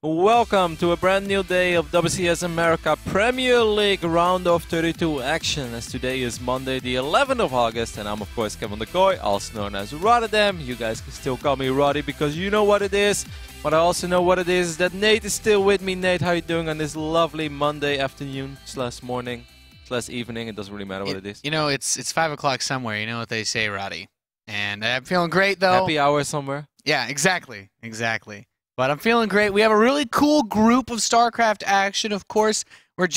Welcome to a brand new day of WCS America Premier League Round of 32 action, as today is Monday the 11th of August, and I'm of course Kevin the Goy, also known as Rotterdam. You guys can still call me Roddy because you know what it is, but I also know what it is that Nate is still with me. Nate, how you doing on this lovely Monday afternoon / morning / evening? It doesn't really matter what it is. You know, it's 5 o'clock somewhere, you know what they say, Roddy. And I'm feeling great though. Happy hour somewhere? Yeah, exactly. But I'm feeling great. We have a really cool group of StarCraft action, of course. We're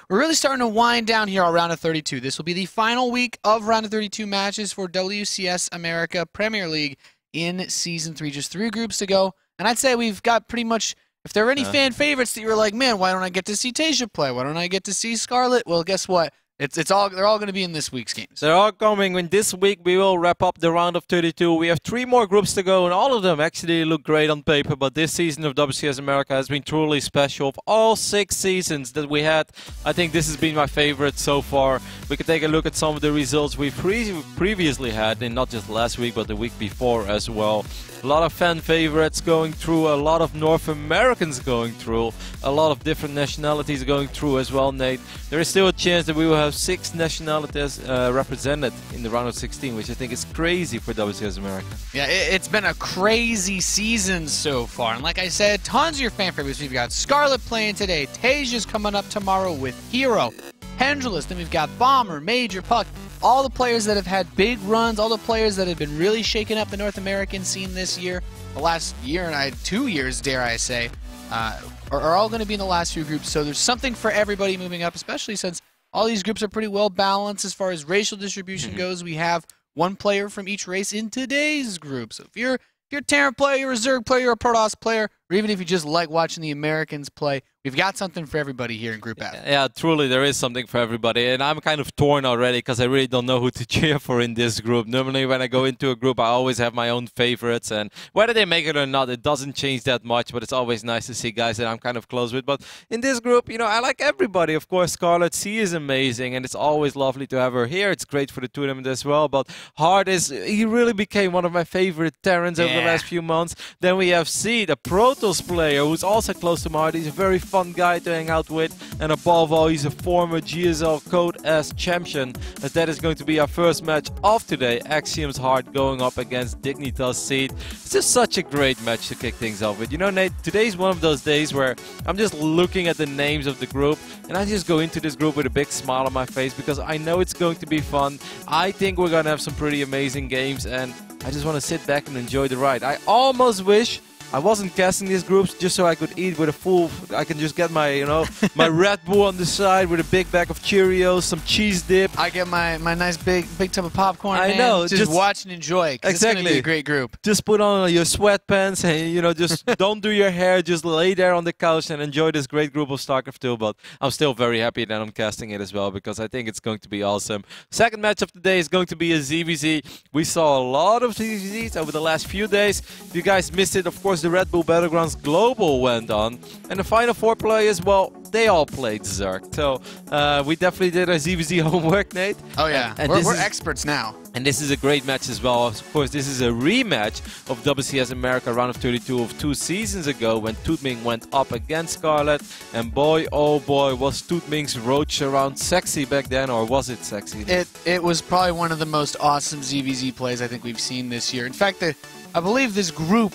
really starting to wind down here on Round of 32. This will be the final week of Round of 32 matches for WCS America Premier League in Season 3. Just 3 groups to go. And I'd say we've got pretty much, if there are any fan favorites that you were like, man, why don't I get to see Tasia play? Why don't I get to see Scarlet? Well, guess what? They're all going to be in this week's games. They're all coming. In this week, we will wrap up the round of 32. We have 3 more groups to go, and all of them actually look great on paper. But this season of WCS America has been truly special. Of all 6 seasons that we had, I think this has been my favorite so far. We can take a look at some of the results we previously had, and not just last week, but the week before as well. A lot of fan favorites going through, a lot of North Americans going through, a lot of different nationalities going through as well, Nate. There is still a chance that we will have 6 nationalities represented in the round of 16, which I think is crazy for WCS America. Yeah, it's been a crazy season so far. And like I said, tons of your fan favorites. We've got Scarlet playing today. Tasia's coming up tomorrow with Hero. Pendulous. Then we've got Bomber, Major, Puck. All the players that have had big runs, all the players that have been really shaking up the North American scene this year, the last year and 2 years, dare I say, are all going to be in the last few groups. So there's something for everybody moving up, especially since all these groups are pretty well balanced as far as racial distribution goes. We have 1 player from each race in today's group. So if you're a Terran player, you're a Zerg player, you're a Protoss player, or even if you just like watching the Americans play, we've got something for everybody here in Group F. Yeah, truly, there is something for everybody. And I'm kind of torn already because I really don't know who to cheer for in this group. Normally, when I go into a group, I always have my own favorites. And whether they make it or not, it doesn't change that much. But it's always nice to see guys that I'm kind of close with. But in this group, you know, I like everybody. Of course, Scarlet C is amazing. And it's always lovely to have her here. It's great for the tournament as well. But Hard he really became one of my favorite Terrans over the last few months. Then we have C, the Protoss player, who's also close to my heart. He's a very fun guy to hang out with, and above all, he's a former GSL Code S champion, as that is going to be our first match of today. Axiom's Heart going up against Dignitas Seed. It's just such a great match to kick things off with. You know, Nate, today's one of those days where I'm just looking at the names of the group, and I just go into this group with a big smile on my face because I know it's going to be fun. I think we're going to have some pretty amazing games, and I just want to sit back and enjoy the ride. I almost wish I wasn't casting these groups just so I could eat with a full. I can just get my, my Red Bull on the side with a big bag of Cheerios, some cheese dip. I get my nice big tub of popcorn. I know, just watch and enjoy. Exactly, it's gonna be a great group. Just put on your sweatpants and just don't do your hair. Just lay there on the couch and enjoy this great group of StarCraft 2. But I'm still very happy that I'm casting it as well because I think it's going to be awesome. Second match of the day is going to be a ZVZ. We saw a lot of ZVZs over the last few days. If you guys missed it, of course, the Red Bull Battlegrounds Global went on, and the final 4 players, well, they all played Zerg. So we definitely did our ZVZ homework, Nate. Oh yeah, and we're experts now. And this is a great match as well. Of course, this is a rematch of WCS America Round of 32 of 2 seasons ago when Tootming went up against Scarlet. And boy, oh boy, was Tootming's Roach around sexy back then, or was it sexy? It was probably one of the most awesome ZVZ plays I think we've seen this year. In fact, I believe this group,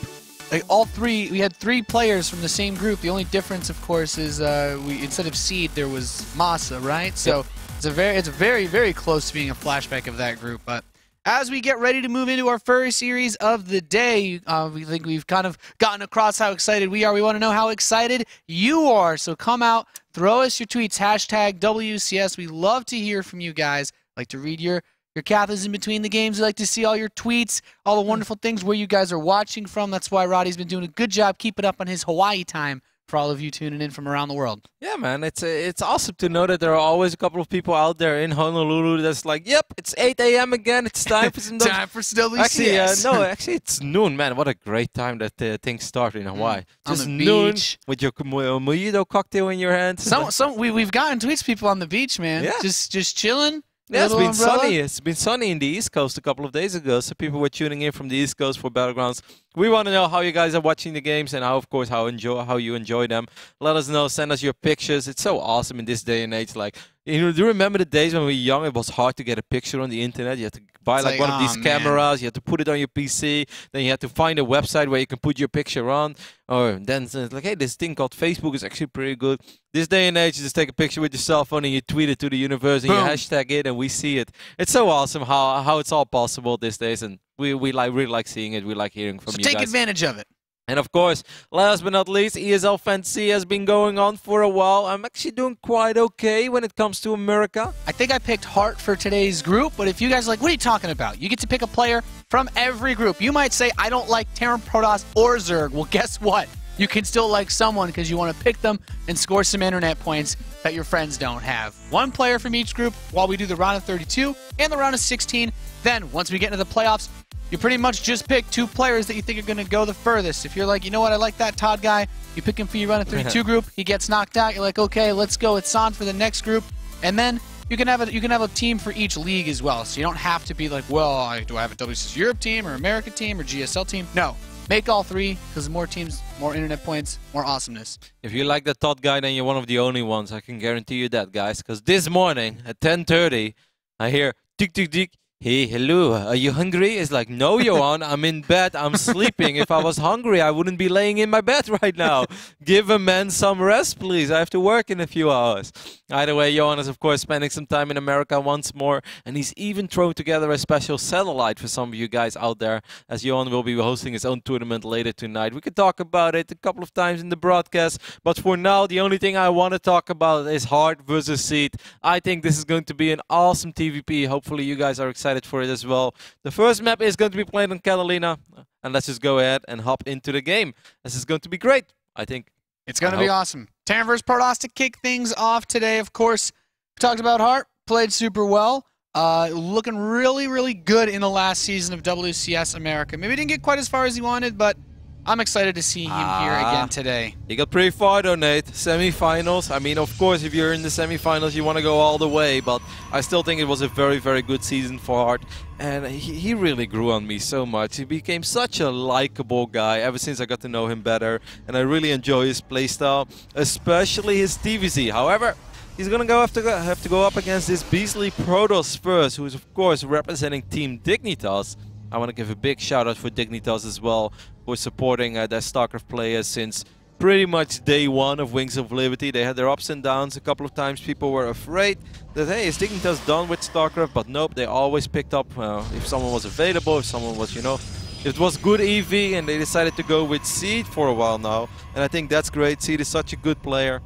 we had 3 players from the same group. The only difference, of course, is instead of Seed, there was Masa, right? So it's very, very close to being a flashback of that group. But as we get ready to move into our first series of the day, we think we've kind of gotten across how excited we are. We want to know how excited you are. So come out, throw us your tweets, hashtag WCS. We love to hear from you guys. Like to read your Cathars in between the games. We like to see all your tweets, all the wonderful things where you guys are watching from. That's why Roddy's been doing a good job keeping up on his Hawaii time for all of you tuning in from around the world. Yeah, man, it's awesome to know that there are always a couple of people out there in Honolulu that's like, yep, it's 8 a.m. again. It's time for some time for WCS. Actually, it's noon, man. What a great time that things start in Hawaii. Just on the noon beach with your mojito cocktail in your hand. We've gotten tweets people on the beach, man. Yeah. Just chilling. Yeah, it's been sunny. It's been sunny in the East Coast a couple of days ago, so people were tuning in from the East Coast for Battlegrounds. We want to know how you guys are watching the games and how, of course, how you enjoy them. Let us know. Send us your pictures. It's so awesome in this day and age. Like, do you remember the days when we were young? It was hard to get a picture on the internet. You had to buy like one of these cameras. You had to put it on your PC. Then you had to find a website where you can put your picture on. Or then it's like, hey, this thing called Facebook is actually pretty good. This day and age, you just take a picture with your cell phone and you tweet it to the universe and you hashtag it and we see it. It's so awesome how it's all possible these days, and we really like seeing it. We like hearing from you guys. So take advantage of it. And of course, last but not least, ESL Fantasy has been going on for a while. I'm actually doing quite okay when it comes to America. I think I picked Heart for today's group, but if you guys are like, what are you talking about? You get to pick a player from every group. You might say, I don't like Terran, Protoss, or Zerg. Well, guess what? You can still like someone because you want to pick them and score some internet points that your friends don't have. One player from each group while we do the round of 32 and the round of 16. Then, once we get into the playoffs, you pretty much just pick 2 players that you think are going to go the furthest. If you're like, you know what, I like that Todd guy, you pick him for your round of 32 group, he gets knocked out, you're like, okay, let's go, it's on for the next group. And then you can have a team for each league as well. So you don't have to be like, well, do I have a WCS Europe team or America team or GSL team? No. Make all 3, because more teams, more internet points, more awesomeness. If you like the Todd guy, then you're one of the only ones. I can guarantee you that, guys. Because this morning at 10:30, I hear tick, tick, tick. Hey, hello, are you hungry? It's like, no, Johan, I'm in bed, I'm sleeping. If I was hungry, I wouldn't be laying in my bed right now. Give a man some rest, please. I have to work in a few hours. Either way, Johan is, of course, spending some time in America once more, and he's even thrown together a special satellite for some of you guys out there, as Johan will be hosting his own tournament later tonight. We could talk about it a couple of times in the broadcast, but for now, the only thing I want to talk about is Heart versus Seed. I think this is going to be an awesome TvP. Hopefully, you guys are excited for it as well. The first map is going to be played on Catalina, and let's just go ahead and hop into the game. This is going to be great, I think. It's going to be awesome. Terran vs Protoss to kick things off today, of course. We talked about Heart, played super well. Looking really, really good in the last season of WCS America. Maybe didn't get quite as far as he wanted, but I'm excited to see him here again today. He got pretty far though, Nate. Semi-finals. I mean, of course, if you're in the semi-finals, you want to go all the way, but I still think it was a very, very good season for Heart. And he really grew on me so much. He became such a likable guy ever since I got to know him better. And I really enjoy his playstyle, especially his TvZ. However, he's going to have to go up against this beastly Protoss first, who is, of course, representing Team Dignitas. I want to give a big shout out for Dignitas as well, for supporting their StarCraft players since pretty much day one of Wings of Liberty. They had their ups and downs. A couple of times people were afraid that, hey, is Dignitas done with StarCraft? But nope, they always picked up if someone was available, if someone was, it was good EV, and they decided to go with Seed for a while now. And I think that's great. Seed is such a good player.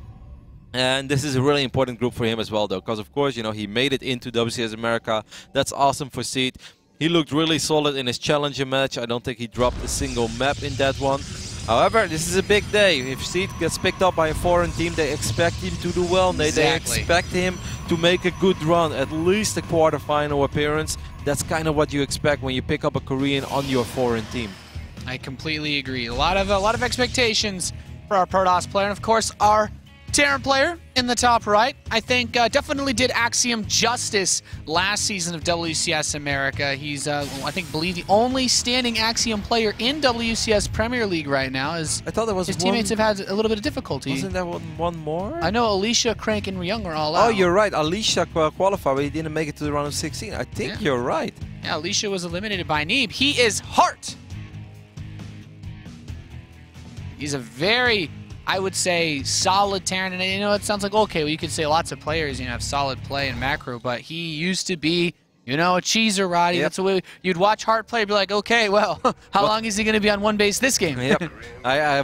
And this is a really important group for him as well, though, because, of course, he made it into WCS America. That's awesome for Seed. He looked really solid in his Challenger match. I don't think he dropped a single map in that one. However, this is a big day. If Seed gets picked up by a foreign team, they expect him to do well. They expect him to make a good run, at least a quarterfinal appearance. That's kind of what you expect when you pick up a Korean on your foreign team. I completely agree. A lot of expectations for our Protoss player, and of course our Terran player in the top right, I think definitely did Axiom justice last season of WCS America. He's, I believe the only standing Axiom player in WCS Premier League right now. I thought there was his teammates have had a little bit of difficulty. Wasn't there one more? I know Alicia, Crank, and Young are all out. Oh, you're right. Alicia qualified, but he didn't make it to the round of 16. I think you're right. Yeah, Alicia was eliminated by Neeb. He is Heart. He's a very, I would say, solid Terran, and it sounds like, okay, well, you could say lots of players, have solid play in macro, but he used to be, a cheeser, Roddy. Yep. That's the way you'd watch Heart play, be like, okay, well, how long is he going to be on one base this game? Yep.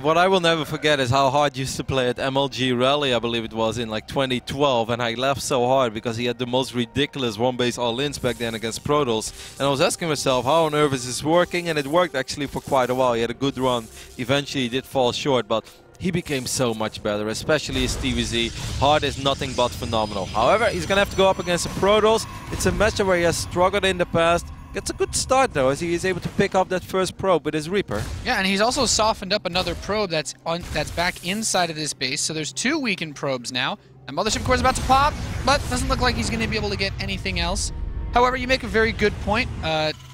What I will never forget is how Heart used to play at MLG Rally, I believe it was, in like 2012, and I laughed so hard because he had the most ridiculous one-base all-ins back then against Protoss, and I was asking myself, how on earth is this working? And it worked actually for quite a while. He had a good run. Eventually, he did fall short, but he became so much better, especially his TvZ. Heart is nothing but phenomenal. However, he's going to have to go up against a Protoss. It's a matchup where he has struggled in the past. Gets a good start, though, as he is able to pick up that first probe with his Reaper. Yeah, and he's also softened up another probe that's back inside of this base. So there's 2 weakened probes now. And Mothership Core is about to pop, but doesn't look like he's going to be able to get anything else. However, you make a very good point.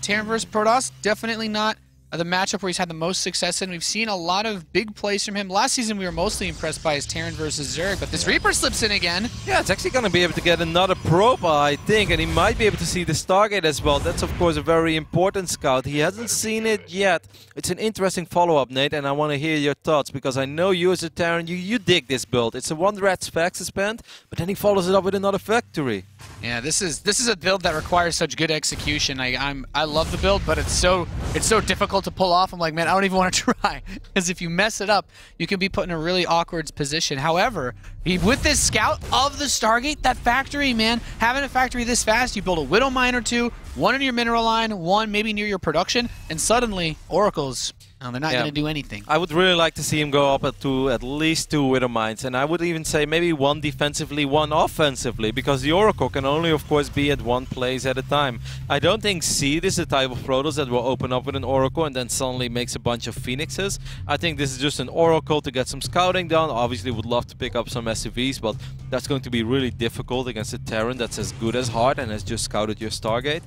Terran vs Protoss, definitely not the matchup where he's had the most success in. We've seen a lot of big plays from him. Last season, we were mostly impressed by his Terran versus Zerg, but this Reaper slips in again. Yeah, it's actually going to be able to get another probe, I think, and he might be able to see the Stargate as well. That's, of course, a very important scout. He hasn't seen it yet. It's an interesting follow-up, Nate, and I want to hear your thoughts, because I know you as a Terran, you dig this build. It's a one red spec suspend, but then he follows it up with another factory. Yeah, this is a build that requires such good execution. I love the build, but it's so difficult to pull off. I'm like, man, I don't even want to try, because if you mess it up, you can be put in a really awkward position. However, with this scout of the Stargate, that factory, man, having a factory this fast, you build a Widow Mine or two, one in your mineral line, one maybe near your production, and suddenly Oracles. No, they're not going to do anything. I would really like to see him go up at least 2 Widow Mines, and I would even say maybe 1 defensively, 1 offensively, because the Oracle can only, of course, be at 1 place at a time. I don't think Seed is the type of Protoss that will open up with an Oracle and then suddenly makes a bunch of Phoenixes. I think this is just an Oracle to get some scouting done. Obviously, would love to pick up some SCVs, but that's going to be really difficult against a Terran that's as good as Hard and has just scouted your Stargate.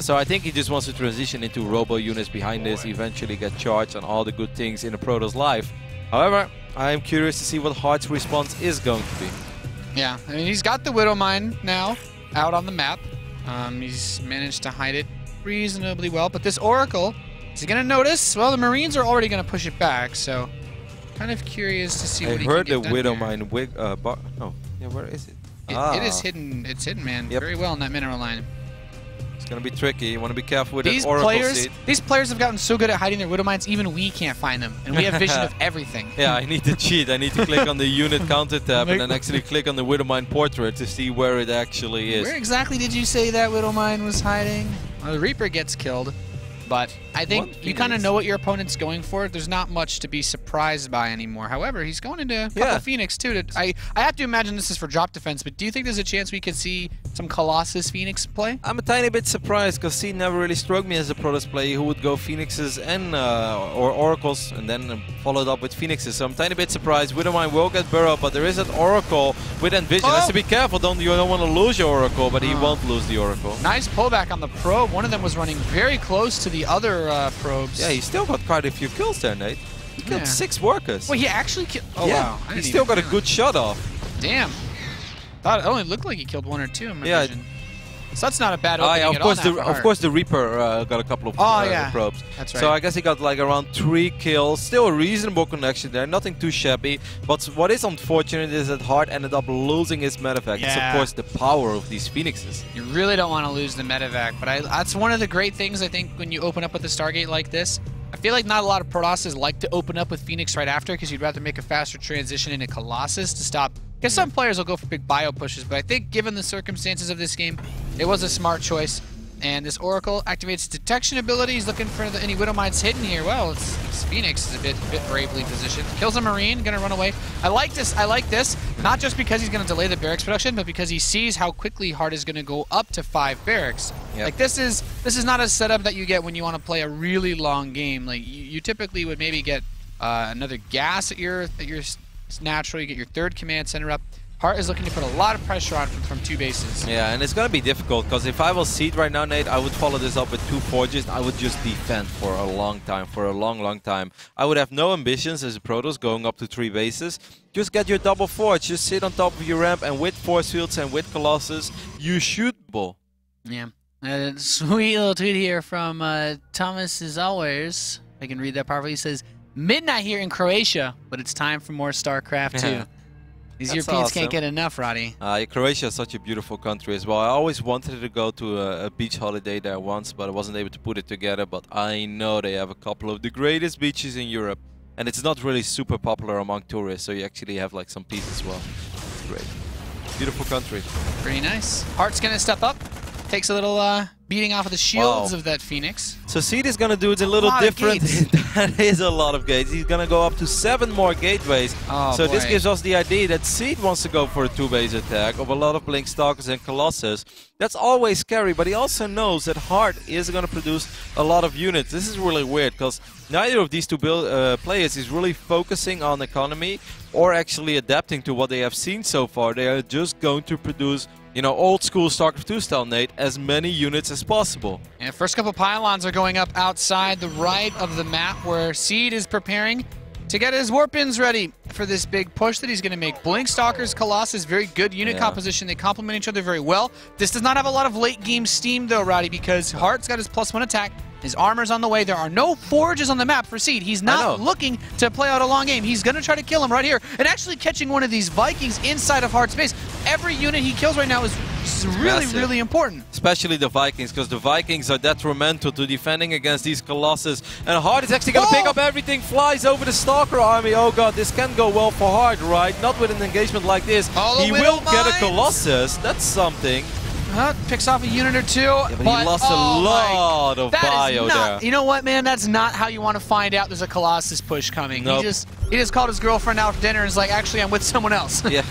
So I think he just wants to transition into robo units behind this, eventually get charged on all the good things in a Protoss life. However, I am curious to see what Hard's response is going to be. Yeah, I mean, he's got the Widow Mine now out on the map. He's managed to hide it reasonably well, but this Oracle, is he going to notice? Well, the Marines are already going to push it back, so kind of curious to see what he can get done. I heard the Widow here. Mine oh, yeah, where is it? It is hidden. It's hidden, man. Yep. Very well in that mineral line. It's going to be tricky. You want to be careful with that Oracle seed. These players have gotten so good at hiding their Widow Mines, even we can't find them. And we have vision of everything. Yeah, I need to cheat. I need to click on the unit counter tab and then actually click on the Widow Mine portrait to see where it actually is. Where exactly did you say that Widow Mine was hiding? Well, the Reaper gets killed. But I think you kind of know what your opponent's going for. There's not much to be surprised by anymore. However, he's going into a couple Phoenix too. I have to imagine this is for drop defense, but do you think there's a chance we could see some Colossus Phoenix play? I'm a tiny bit surprised, because he never really struck me as a Protoss player who would go Phoenixes and or Oracles and then followed up with Phoenixes. So I'm a tiny bit surprised. Widowmine will get burrowed, but there is an Oracle with Envision. Has to be careful. You don't want to lose your Oracle, but he won't lose the Oracle. Nice pullback on the probe. One of them was running very close to the other probes. Yeah, he still got quite a few kills there, Nate. He killed 6 workers. Well, he actually killed... Oh, yeah, wow. He still got a good shot off. Damn. Thought it only looked like he killed 1 or 2 in my vision. So that's not a bad opening of course, the Reaper got a couple of probes. That's right. So I guess he got like around 3 kills. Still a reasonable connection there, nothing too shabby. But what is unfortunate is that Hard ended up losing his medevac. It's of course the power of these Phoenixes. You really don't want to lose the medevac, but that's one of the great things I think when you open up with a Stargate like this. I feel like not a lot of Protosses like to open up with Phoenix right after, because you'd rather make a faster transition into Colossus to stop. Because some players will go for big bio pushes, but I think given the circumstances of this game, it was a smart choice. And this Oracle activates detection ability. He's looking for any Widow Mines hidden here. Well, it's Phoenix is a bit bravely positioned. Kills a Marine, gonna run away. I like this, not just because he's gonna delay the barracks production, but because he sees how quickly Hard is gonna go up to 5 barracks. Yep. Like this is not a setup that you get when you want to play a really long game. Like you typically would maybe get another gas at your natural. You get your 3rd command center up. Hart is looking to put a lot of pressure on from 2 bases. Yeah, and it's going to be difficult, because if I was Seed right now, Nate, I would follow this up with 2 forges. I would just defend for a long time, for a long time. I would have no ambitions as a Protoss going up to 3 bases. Just get your double forge, just sit on top of your ramp, and with force fields and with Colossus, you shoot bull. Yeah. Sweet little tweet here from Thomas as always. I can read that properly. He says, midnight here in Croatia, but it's time for more StarCraft 2. These Europeans can't get enough, Roddy. Croatia is such a beautiful country as well. I always wanted to go to a beach holiday there once, but I wasn't able to put it together. But I know they have a couple of the greatest beaches in Europe. And it's not really super popular among tourists, so you actually have like some peace as well. It's great. Beautiful country. Pretty nice. Hart's going to step up. Takes a little beating off of the shields of that Phoenix. So Seed is going to do it a little different. That is a lot of gates. He's going to go up to 7 more gateways. So this gives us the idea that Seed wants to go for a 2-base attack of a lot of Blink Stalkers and Colossus. That's always scary, but he also knows that Hard is going to produce a lot of units. This is really weird, because neither of these 2 players is really focusing on economy or actually adapting to what they have seen so far. They are just going to produce you know, old school StarCraft 2 style, Nate, as many units as possible. And first couple pylons are going up outside the right of the map where Seed is preparing to get his warp-ins ready for this big push that he's going to make. Blink Stalkers, Colossus, very good unit composition. They complement each other very well. This does not have a lot of late game steam though, Roddy, because Hart's got his +1 attack. His armor's on the way. There are no forges on the map for Seed. He's not looking to play out a long game. He's going to try to kill him right here. And actually catching one of these Vikings inside of Hart's base. Every unit he kills right now is really, really important. Especially the Vikings, because the Vikings are detrimental to defending against these Colossus. And Hart is actually going to pick up everything, flies over the Stalker army. Oh god, this can go well for Hart, right? Not with an engagement like this. He will get a Colossus. That's something. Picks off a unit or two. Yeah, but he lost a lot of bio there. You know what, man? That's not how you want to find out there's a Colossus push coming. Nope. He just called his girlfriend out for dinner and is like, actually, I'm with someone else. Yeah.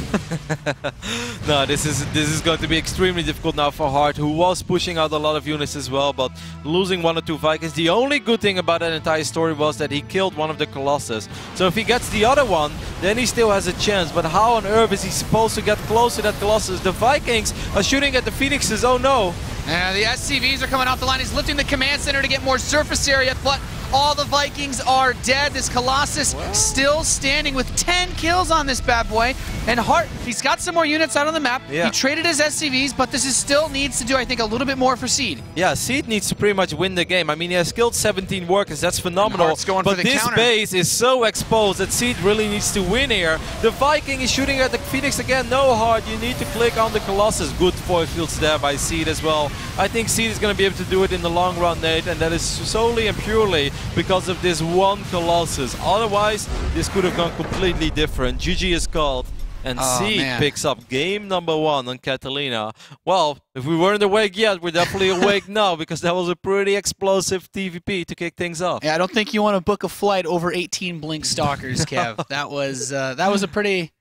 No, this is going to be extremely difficult now for Hart, who was pushing out a lot of units as well, but losing 1 or 2 Vikings. The only good thing about that entire story was that he killed one of the Colossus. So if he gets the other one, then he still has a chance. But how on earth is he supposed to get close to that Colossus? The Vikings are shooting at the Phoenixes. Oh no. The SCVs are coming off the line. He's lifting the command center to get more surface area, but all the Vikings are dead. This Colossus still standing with 10 kills on this bad boy. And Hart, he's got some more units out on the map. He traded his SCVs, but this is still needs to do, I think, a little bit more for Seed. Yeah, Seed needs to pretty much win the game. I mean, he has killed 17 workers. That's phenomenal. But this counter. base is so exposed that Seed really needs to win here. The Viking is shooting at the Phoenix again. No, Hart, you need to click on the Colossus. Good foil fields there by Seed as well. I think Seed is going to be able to do it in the long run, Nate, and that is solely and purely because of this one Colossus. Otherwise, this could have gone completely different. GG is called, and Seed picks up game number 1 on Catalina. Well, if we weren't awake yet, we're definitely awake now, because that was a pretty explosive TvP to kick things off. Yeah, I don't think you want to book a flight over 18 Blink Stalkers, Kev. That was a pretty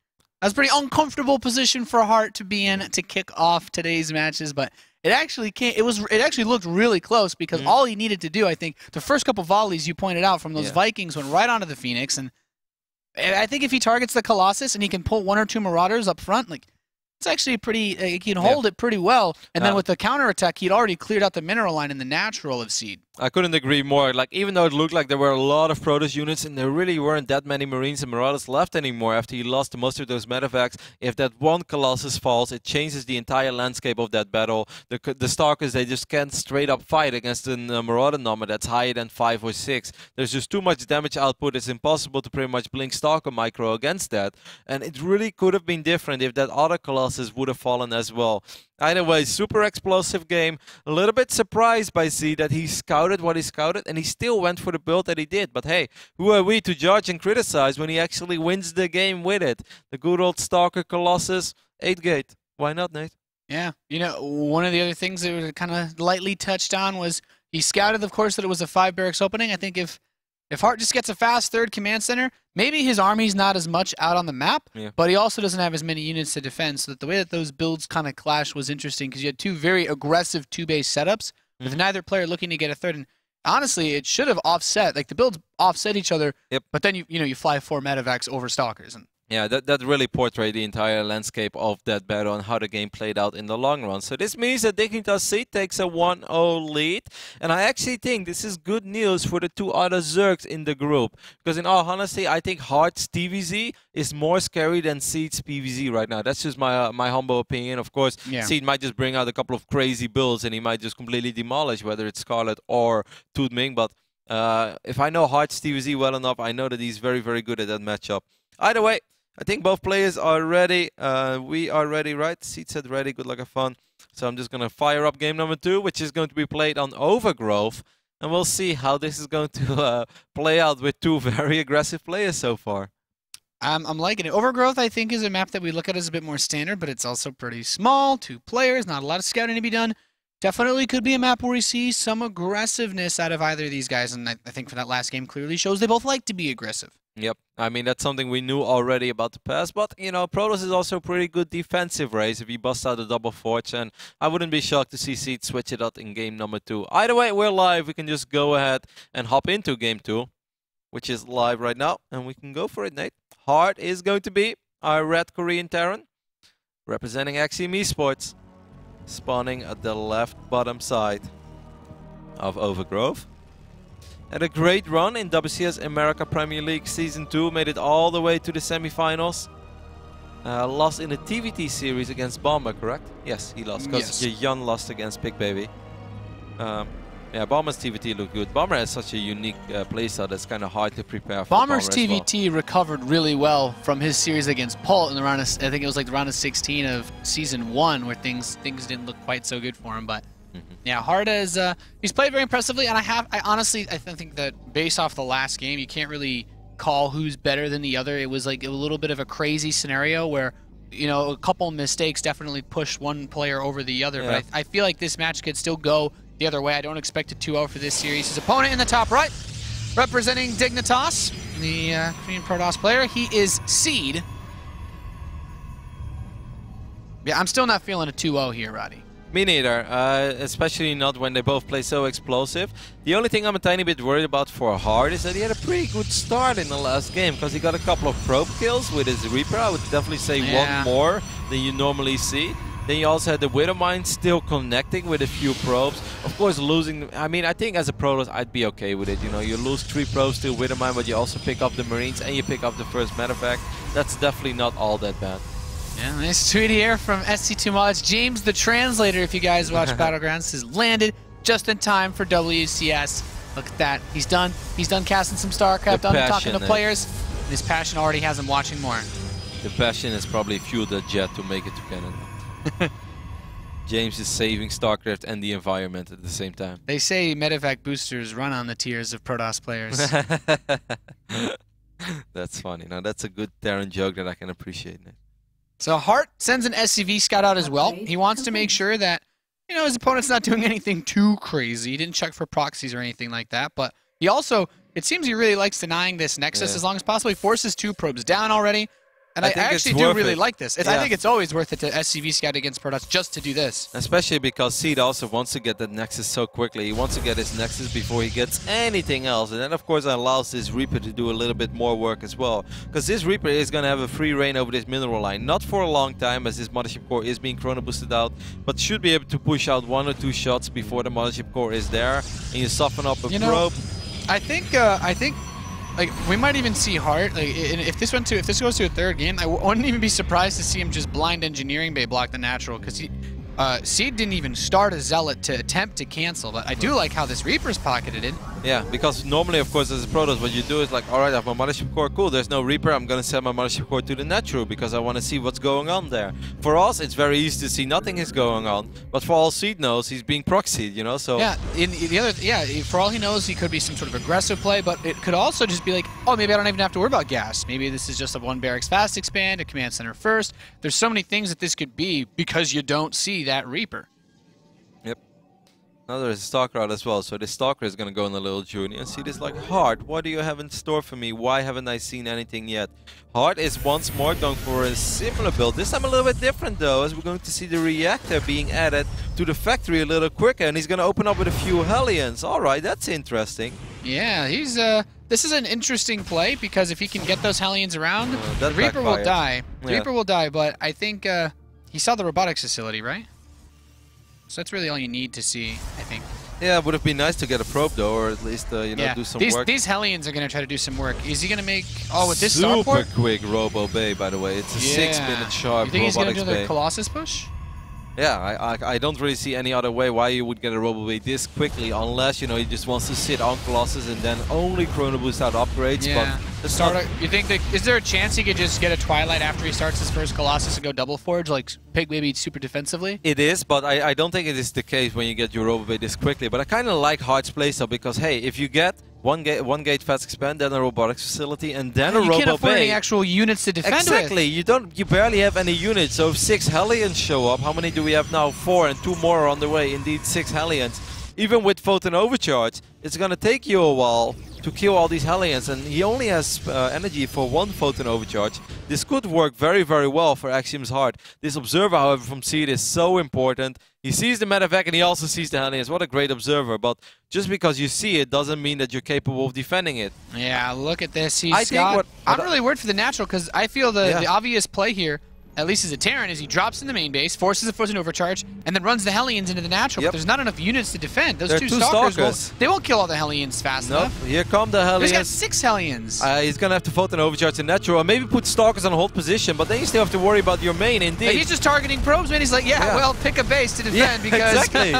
uncomfortable position for Hart to be in to kick off today's matches, but it actually looked really close, because all he needed to do, I think, the first couple volleys you pointed out from those Vikings went right onto the Phoenix, and I think if he targets the Colossus and he can pull 1 or 2 Marauders up front, like, it's actually pretty, he can hold it pretty well. And then with the counterattack, he'd already cleared out the mineral line in the natural of Seed. I couldn't agree more. Like, even though it looked like there were a lot of Protoss units and there really weren't that many Marines and Marauders left anymore after he lost most of those medevacs, if that one Colossus falls, it changes the entire landscape of that battle. The Stalkers, they just can't straight up fight against a Marauder number that's higher than 5 or 6. There's just too much damage output. It's impossible to pretty much blink Stalker micro against that. And it really could have been different if that other Colossus would have fallen as well. Either way, super explosive game. A little bit surprised by Z that he scouted what he scouted, and he still went for the build that he did. But hey, who are we to judge and criticize when he actually wins the game with it? The good old Stalker Colossus, 8 gate. Why not, Nate? Yeah, you know, one of the other things that we kind of lightly touched on was he scouted, of course, that it was a 5 barracks opening. I think if Hart just gets a fast 3rd command center, maybe his army's not as much out on the map, but he also doesn't have as many units to defend. So that the way that those builds kind of clash was interesting, because you had 2 very aggressive 2-base setups with neither player looking to get a 3rd. And honestly, it should have offset. Like, the builds offset each other, but then you fly 4 medevacs over Stalkers. And yeah, that really portrayed the entire landscape of that battle and how the game played out in the long run. So this means that Dignitas Seed takes a 1-0 lead. And I actually think this is good news for the 2 other Zergs in the group. Because in all honesty, I think Hart's TVZ is more scary than Seed's PVZ right now. That's just my humble opinion. Of course, Seed might just bring out a couple of crazy builds and he might just completely demolish, whether it's Scarlet or Tooth Ming. But if I know Hart's TVZ well enough, I know that he's very, very good at that matchup. Either way, I think both players are ready. We are ready, right? Seed said ready. Good luck, have fun. So I'm just going to fire up game number 2, which is going to be played on Overgrowth. And we'll see how this is going to play out with 2 very aggressive players so far. I'm liking it. Overgrowth, I think, is a map that we look at as a bit more standard, but it's also pretty small. 2 players, not a lot of scouting to be done. Definitely could be a map where we see some aggressiveness out of either of these guys. And I think for that last game clearly shows they both like to be aggressive. Yep, I mean, that's something we knew already about the past, but, you know, Protoss is also a pretty good defensive race if he busts out a double forge, and I wouldn't be shocked to see Seed switch it up in game number 2. Either way, we're live. We can just go ahead and hop into game 2, which is live right now, and we can go for it, Nate. Hart is going to be our red Korean Terran, representing Axiom Esports. spawning at the left bottom side of Overgrowth. Had a great run in WCS America Premier League Season 2, made it all the way to the semifinals. Lost in the TvT series against Bomber, correct? Yes, he lost because Jan lost against Big Baby. Yeah, Bomber's TvT looked good. Bomber has such a unique playstyle that's kind of hard to prepare for. Bomber's TvT recovered really well from his series against Pult in the round of, I think it was like the round of 16 of Season 1, where things didn't look quite so good for him. But yeah, Harda is he's played very impressively, and I honestly think that based off the last game, you can't really call who's better than the other. It was like a little bit of a crazy scenario where, you know, a couple mistakes definitely pushed one player over the other. Yeah. But I feel like this match could still go the other way. I don't expect a 2-0 for this series. His opponent in the top right, representing Dignitas, the Korean Protoss player, he is Seed. Yeah, I'm still not feeling a 2-0 here, Roddy. Me neither, especially not when they both play so explosive. The only thing I'm a tiny bit worried about for Hard is that he had a pretty good start in the last game, because he got a couple of probe kills with his Reaper. I would definitely say one more than you normally see. Then you also had the Widowmine still connecting with a few probes. Of course, losing, I mean, I think as a Protoss, I'd be okay with it. You know, you lose 3 probes to Widowmine, but you also pick up the Marines and you pick up the first medevac. That's definitely not all that bad. Yeah, nice tweet here from SC2 Mods. James the Translator, if you guys watch Battlegrounds, has landed just in time for WCS. Look at that. He's done. He's done casting some StarCraft, done talking to players. His passion already has him watching more. The passion has probably fueled the jet to make it to Canada. James is saving StarCraft and the environment at the same time. They say medevac boosters run on the tears of Protoss players. That's funny. Now that's a good Terran joke that I can appreciate. So Hart sends an SCV scout out as well. He wants to make sure that, you know, his opponent's not doing anything too crazy. He didn't check for proxies or anything like that, but he also, it seems he really likes denying this Nexus as long as possible. He forces 2 probes down already. And I actually do really like this. I think it's always worth it to SCV scout against Protoss just to do this. Especially because Seed also wants to get that Nexus so quickly. He wants to get his Nexus before he gets anything else. And then, of course, that allows this Reaper to do a little bit more work as well. Because this Reaper is going to have a free reign over this mineral line. Not for a long time, as this Mothership Core is being chrono boosted out. But should be able to push out 1 or 2 shots before the Mothership Core is there. And you soften up a probe. I think like, we might even see Hart. Like, if this goes to a 3rd game, I wouldn't even be surprised to see him just blind engineering bay block the natural, because Seed didn't even start a Zealot to attempt to cancel. But I do like how this Reaper's pocketed it. Yeah, because normally, of course, as a Protoss, what you do is like, all right, I have my Mothership Core, cool, there's no Reaper, I'm going to send my Mothership Core to the natural because I want to see what's going on there. For us, it's very easy to see nothing is going on, but for all Seed knows, he's being proxied, you know, so... Yeah, for all he knows, he could be some sort of aggressive play, but it could also just be like, oh, maybe I don't even have to worry about gas. Maybe this is just a 1 barracks fast expand, a command center first. There's so many things that this could be because you don't see that Reaper. Yep. Now there's a Stalker out as well, so this Stalker is going to go on a little journey and see this like, Hard, what do you have in store for me? Why haven't I seen anything yet? Hard is once more going for a similar build. This time a little bit different though, as we're going to see the reactor being added to the factory a little quicker, and he's going to open up with a few Hellions. Alright, that's interesting. Yeah, he's this is an interesting play, because if he can get those Hellions around, the Reaper will die. The Reaper will die, but I think he saw the robotics facility, right? So that's really all you need to see, I think. Yeah, it would have been nice to get a probe though, or at least you know, do some work. These Hellions are going to try to do some work. Is he going to make with this super starport? Quick Robo Bay, by the way. It's a 6-minute sharp. You think he's going to do bay. the Colossus push? Yeah, I don't really see any other way why you would get a Robo Bay this quickly, unless, you know, he just wants to sit on Colossus and then only chrono boost out upgrades. Yeah. But you think is there a chance he could just get a Twilight after he starts his first Colossus and go double forge, like pick maybe super defensively? It is, but I don't think it is the case when you get your Robo Bay this quickly. But I kind of like Hard's playstyle, because hey, if you get one gate fast expand, then a robotics facility, and then a Robo Bay. You can't afford any actual units to defend Exactly. with. You barely have any units. So if 6 Hellions show up, how many do we have now? 4, and 2 more are on the way. Indeed, 6 Hellions. Even with Photon Overcharge, it's going to take you a while to kill all these Hellions, and he only has energy for 1 Photon Overcharge. This could work very, very well for Axiom's Heart. This Observer, however, from Seed is so important. He sees the medevac and he also sees the Hellions. What a great Observer, but just because you see it doesn't mean that you're capable of defending it. Yeah, look at this. I'm really worried for the natural, because I feel the obvious play here at least as a Terran, is he drops in the main base, forces a frozen overcharge, and then runs the Hellions into the natural. Yep. But there's not enough units to defend. Those There are two two Stalkers, they won't kill all the Hellions fast Nope. enough. Here come the Hellions. He's got 6 Hellions. He's going to have to vote an overcharge in natural, or maybe put Stalkers on hold position, but then you still have to worry about your main, indeed. Like he's just targeting probes, man. He's like, yeah, well, pick a base to defend because exactly.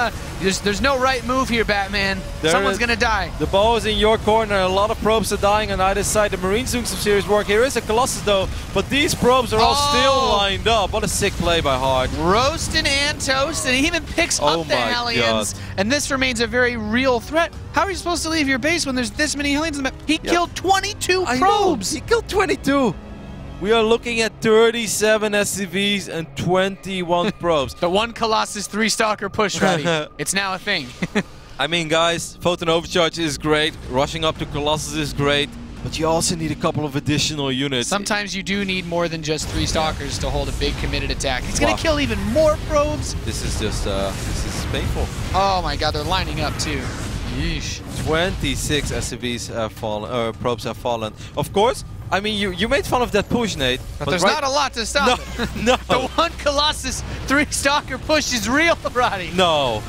there's no right move here, Batman. Someone's going to die. The ball is in your corner. A lot of probes are dying on either side. The Marines doing some serious work. Here is a Colossus, though, but these probes are all still lined up. What a sick play by Hard. Roasting and toast, and he even picks up the Hellions. And this remains a very real threat. How are you supposed to leave your base when there's this many Hellions in the map? He killed 22 probes. He killed 22. We are looking at 37 SCVs and 21 probes. The one Colossus 3 Stalker push ready. It's now a thing. I mean, guys, Photon Overcharge is great. Rushing up to Colossus is great. But you also need a couple of additional units. Sometimes you do need more than just 3 Stalkers to hold a big committed attack. He's going to kill even more probes. This is just, this is painful. Oh my god, they're lining up too. Yeesh. 26 SCVs have fallen, probes have fallen. Of course, I mean, you made fun of that push, Nate. But there's not a lot to stop it. No. The one Colossus 3 Stalker push is real, Roddy. No.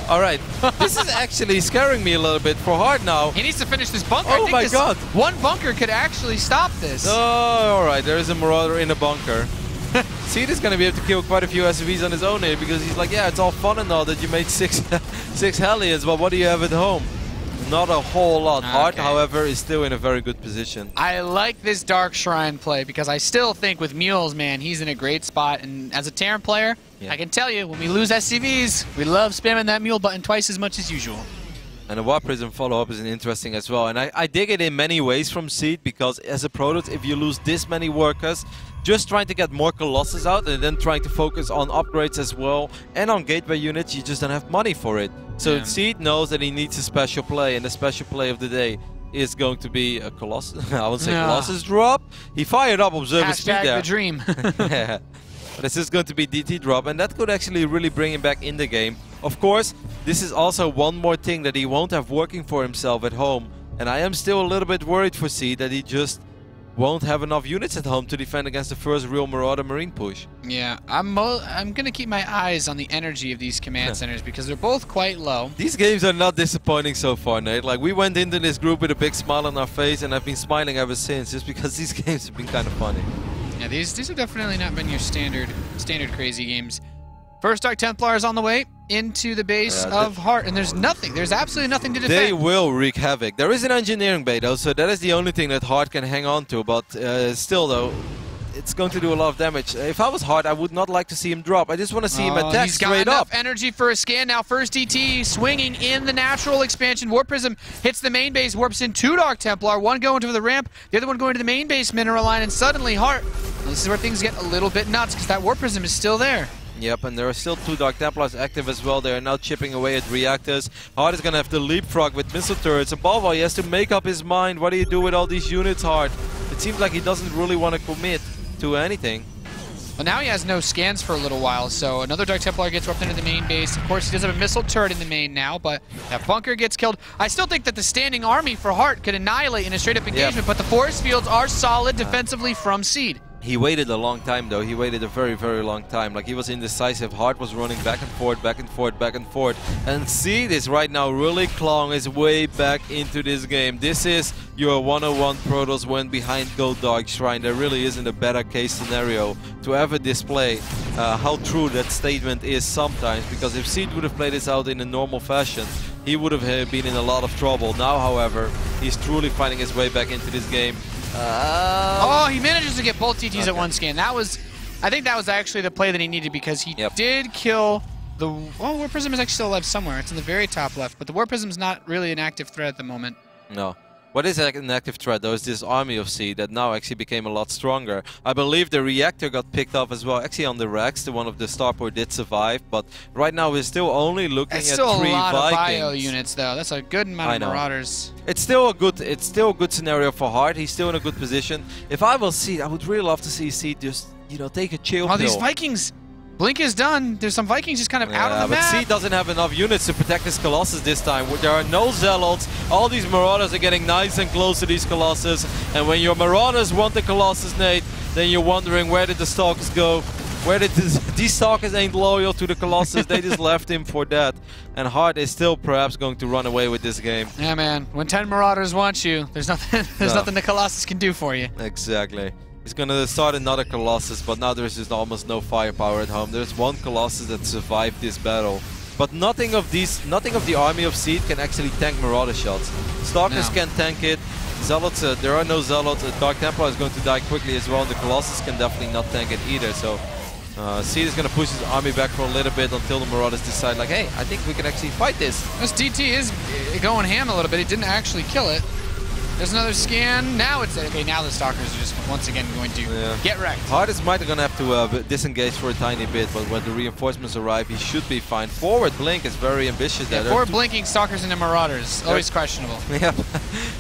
All right, this is actually scaring me a little bit for Hard now. He needs to finish this bunker. Oh my god. One bunker could actually stop this. Oh, all right, there is a Marauder in a bunker. Seed is going to be able to kill quite a few SCVs on his own here because he's like, yeah, it's all fun and all that you made six Hellions, but what do you have at home? Not a whole lot. Okay. Hard, however, is still in a very good position. I like this Dark Shrine play because I still think with Mules, man, he's in a great spot. And as a Terran player, I can tell you, when we lose SCVs, we love spamming that Mule button twice as much as usual. And the Warp Prism follow-up is interesting as well. And I dig it in many ways from Seed because as a Protoss, if you lose this many workers, just trying to get more Colossus out and then trying to focus on upgrades as well and on gateway units, you just don't have money for it. So Seed knows that he needs a special play, and the special play of the day is going to be a Colossus. I would say Colossus drop. He fired up Observer Speed there. The dream. Yeah. But this is going to be DT drop, and that could actually really bring him back in the game. Of course, this is also one more thing that he won't have working for himself at home. And I am still a little bit worried for Seed that he just won't have enough units at home to defend against the first real Marauder Marine push. Yeah, I'm going to keep my eyes on the energy of these command centers because they're both quite low. These games are not disappointing so far, Nate. Like, we went into this group with a big smile on our face, and I've been smiling ever since just because these games have been kind of funny. Yeah, these have definitely not been your standard crazy games. First Dark Templar is on the way into the base of Heart, and there's absolutely nothing to defend. They will wreak havoc. There is an engineering bay though, so that is the only thing that Heart can hang on to, but still though, it's going to do a lot of damage. If I was Heart, I would not like to see him drop. I just want to see him attack straight up. He's got enough energy for a scan now. First DT swinging in the natural expansion. Warp Prism hits the main base, warps in 2 Dark Templar, one going to the ramp, the other one going to the main base mineral line, and suddenly Heart, this is where things get a little bit nuts because that Warp Prism is still there. Yep, and there are still 2 Dark Templars active as well. They are now chipping away at reactors. Hard is going to have to leapfrog with missile turrets. And Balval, he has to make up his mind. What do you do with all these units, Hard? It seems like he doesn't really want to commit to anything. Well, now he has no scans for a little while, so another Dark Templar gets warped into the main base. Of course, he does have a missile turret in the main now, but that bunker gets killed. I still think that the standing army for Heart could annihilate in a straight-up engagement, but the force fields are solid defensively from Seed. He waited a long time, though. He waited a very, very long time. Like, he was indecisive. Hart was running back and forth, back and forth, back and forth. And Seed is right now really clawing his way back into this game. This is your 101 Protoss went behind Go Dark Shrine. There really isn't a better case scenario to ever display how true that statement is sometimes. Because if Seed would have played this out in a normal fashion, he would have been in a lot of trouble. Now, however, he's truly finding his way back into this game. Oh, he manages to get both TTs at one scan. I think that was actually the play that he needed because he did kill the... Oh, Warp Prism is actually still alive somewhere. It's in the very top left, but the Warp Prism's not really an active threat at the moment. No. What is an active threat, though, is this army of Seed that now actually became a lot stronger. I believe the reactor got picked off as well. Actually, on the Rex, the one of the Starport did survive, but right now we're still only looking at 3 Vikings. Still a lot of bio units, though. That's a good amount of Marauders. It's still a good scenario for Hart. He's still in a good position. If I was Seed, I would really love to see Seed just, you know, take a chill pill. Oh, these Vikings! Blink is done. There's some Vikings just kind of out of the map. But Seed doesn't have enough units to protect his Colossus this time. There are no Zealots. All these Marauders are getting nice and close to these Colossus. And when your Marauders want the Colossus, Nate, then you're wondering where did the Stalkers go? Where did these Stalkers ain't loyal to the Colossus, they just left him for that. And Hard is still perhaps going to run away with this game. Yeah, man. When 10 Marauders want you, there's nothing nothing the Colossus can do for you. Exactly. He's going to start another Colossus, but now there's just almost no firepower at home. There's one Colossus that survived this battle. But nothing of the army of Seed can actually tank Marauder shots. Stalkers can tank it. Zealots, there are no Zealots. Dark Templar is going to die quickly as well. And the Colossus can definitely not tank it either. So Seed is going to push his army back for a little bit until the Marauders decide, like, hey, I think we can actually fight this. This DT is going ham a little bit. He didn't actually kill it. There's another scan. Now it's okay. Now the Stalkers are just once again going to get wrecked. Hard is might going to have to disengage for a tiny bit, but when the reinforcements arrive, he should be fine. Forward blink is very ambitious. Yeah, forward blinking Stalkers into Marauders, always questionable. Yeah,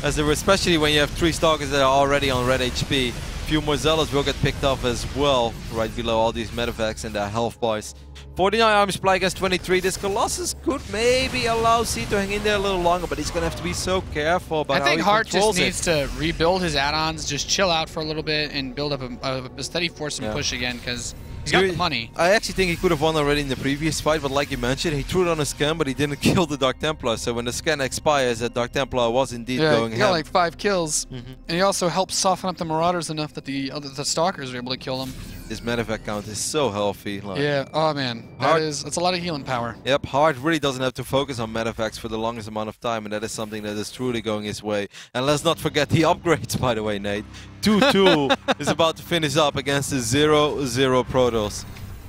as there, especially when you have 3 Stalkers that are already on red HP. A few more Zealots will get picked up as well, right below all these medevacs and their health bars. 49 army supply against 23. This Colossus could maybe allow C to hang in there a little longer, but he's going to have to be so careful about how he Hart controls just needs to rebuild his add-ons, just chill out for a little bit and build up a steady force and push again, because he's got the money. I actually think he could have won already in the previous fight, but like you mentioned, he threw it on a scan, but he didn't kill the Dark Templar. So when the scan expires, that Dark Templar was indeed going he got like 5 kills. And he also helped soften up the Marauders enough that the Stalkers were able to kill them. This medevac count is so healthy. Like, yeah, oh man, that's a lot of healing power. Yep, Hard really doesn't have to focus on medevacs for the longest amount of time, and that is something that is truly going his way. And let's not forget the upgrades, by the way, Nate. 2-2 is about to finish up against the 0-0 Protoss.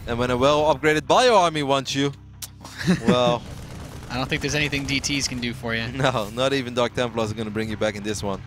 And when a well-upgraded bio army wants you, well... I don't think there's anything DTs can do for you. No, not even Dark Templars are going to bring you back in this one.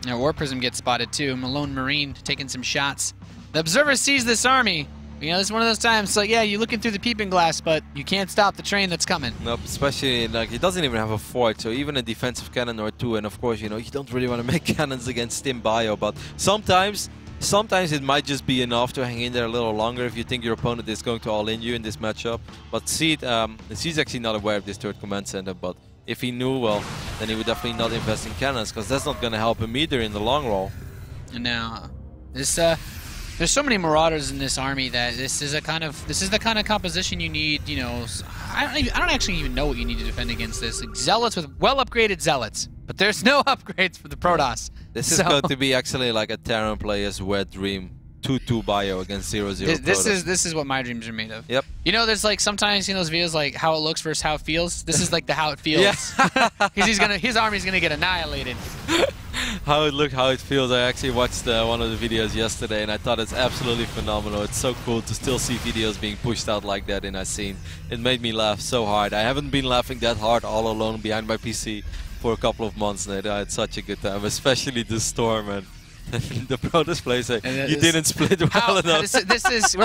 Now War Prism gets spotted too. Malone Marine taking some shots. The Observer sees this army. You know, this is one of those times, like, yeah, you're looking through the peeping glass, but you can't stop the train that's coming. Nope, especially, like, he doesn't even have a fort, so even a defensive cannon or 2, and of course, you know, you don't really want to make cannons against Stim Bio, but sometimes it might just be enough to hang in there a little longer if you think your opponent is going to all-in you in this matchup. But Seed's actually not aware of this third command center, but if he knew, well, then he would definitely not invest in cannons, because that's not going to help him either in the long run. And now, there's so many Marauders in this army that this is the kind of composition you need. You know, I don't actually even know what you need to defend against this. Like, Zealots with well-upgraded Zealots, but there's no upgrades for the Protoss. This is going to be actually like a Terran player's wet dream. 2-2 bio against 0-0 Protoss. This is what my dreams are made of. Yep. You know, there's like sometimes in those videos like how it looks versus how it feels. This is like the how it feels. Because his army's gonna get annihilated. How it feels. I actually watched one of the videos yesterday, and I thought it's absolutely phenomenal. It's so cool to still see videos being pushed out like that in a scene. It made me laugh so hard. I haven't been laughing that hard all alone behind my PC for a couple of months now. I had such a good time, especially the storm and the Protoss plays say, you didn't split well enough.